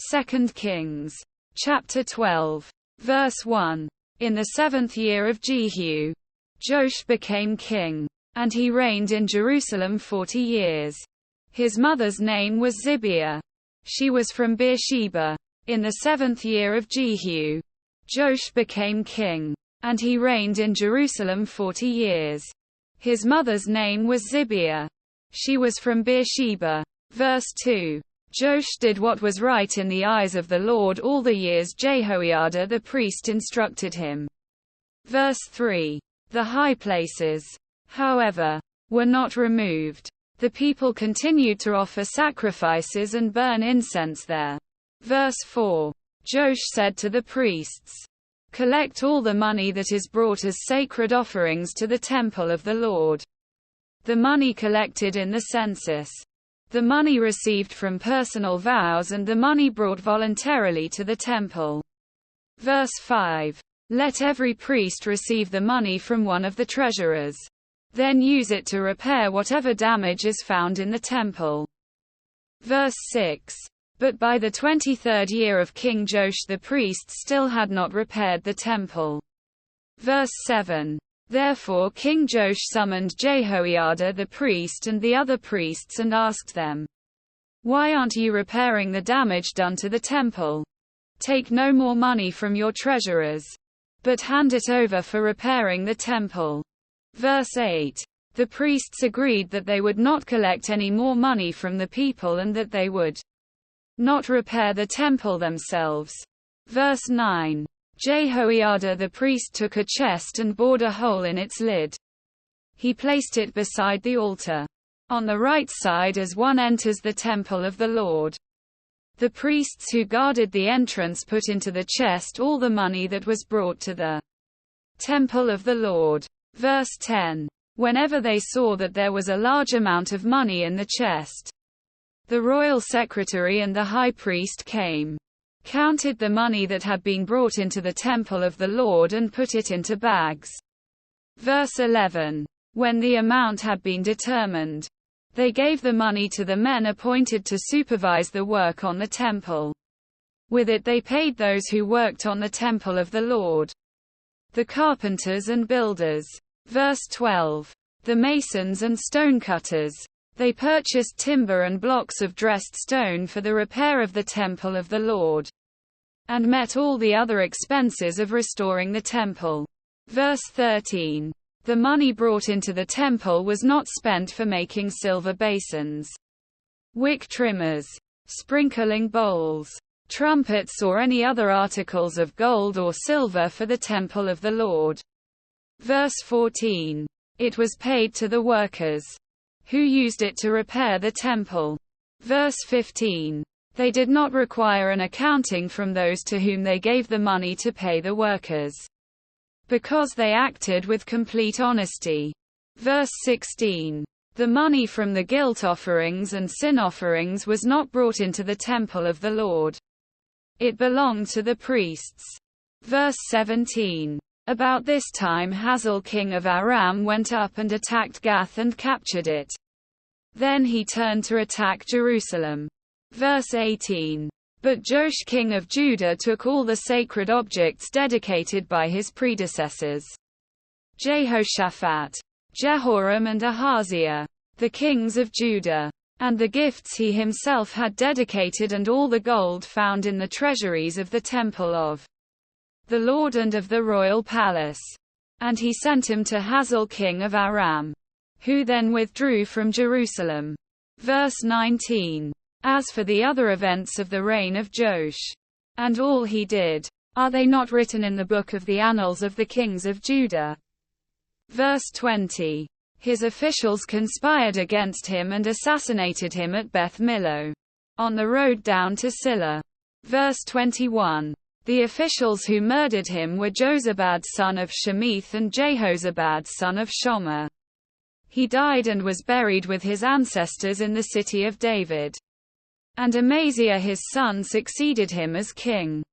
2 Kings. Chapter 12. Verse 1. In the 7th year of Jehu, Joash became king, and he reigned in Jerusalem 40 years. His mother's name was Zibiah. She was from Beersheba. In the 7th year of Jehu, Joash became king, and he reigned in Jerusalem 40 years. His mother's name was Zibiah. She was from Beersheba. Verse 2. Joash did what was right in the eyes of the Lord all the years Jehoiada the priest instructed him. Verse 3. The high places, however, were not removed. The people continued to offer sacrifices and burn incense there. Verse 4. Joash said to the priests, "Collect all the money that is brought as sacred offerings to the temple of the Lord." The money collected in the census, the money received from personal vows, and the money brought voluntarily to the temple. Verse 5. Let every priest receive the money from one of the treasurers. Then use it to repair whatever damage is found in the temple. Verse 6. But by the 23rd year of King Joash the priests still had not repaired the temple. Verse 7. Therefore King Joash summoned Jehoiada the priest and the other priests and asked them, "Why aren't you repairing the damage done to the temple? Take no more money from your treasurers, but hand it over for repairing the temple." Verse 8. The priests agreed that they would not collect any more money from the people and that they would not repair the temple themselves. Verse 9. Jehoiada the priest took a chest and bored a hole in its lid. He placed it beside the altar, on the right side as one enters the temple of the Lord. The priests who guarded the entrance put into the chest all the money that was brought to the temple of the Lord. Verse 10. Whenever they saw that there was a large amount of money in the chest, the royal secretary and the high priest came, counted the money that had been brought into the temple of the Lord and put it into bags. Verse 11. When the amount had been determined, they gave the money to the men appointed to supervise the work on the temple. With it they paid those who worked on the temple of the Lord, the carpenters and builders. Verse 12. The masons and stonecutters. They purchased timber and blocks of dressed stone for the repair of the temple of the Lord, and met all the other expenses of restoring the temple. Verse 13. The money brought into the temple was not spent for making silver basins, wick trimmers, sprinkling bowls, trumpets, or any other articles of gold or silver for the temple of the Lord. Verse 14. It was paid to the workers, who used it to repair the temple. Verse 15. They did not require an accounting from those to whom they gave the money to pay the workers, because they acted with complete honesty. Verse 16. The money from the guilt offerings and sin offerings was not brought into the temple of the Lord. It belonged to the priests. Verse 17. About this time Hazael king of Aram went up and attacked Gath and captured it. Then he turned to attack Jerusalem. Verse 18. But Joash king of Judah took all the sacred objects dedicated by his predecessors, Jehoshaphat, Jehoram and Ahaziah, the kings of Judah, and the gifts he himself had dedicated, and all the gold found in the treasuries of the temple of the Lord and of the royal palace. And he sent him to Hazael king of Aram, who then withdrew from Jerusalem. Verse 19. As for the other events of the reign of Joash, and all he did, are they not written in the book of the annals of the kings of Judah? Verse 20. His officials conspired against him and assassinated him at Beth Millo, on the road down to Silla. Verse 21. The officials who murdered him were Jozabad son of Shemith and Jehozabad son of Shomer. He died and was buried with his ancestors in the city of David. And Amaziah his son succeeded him as king.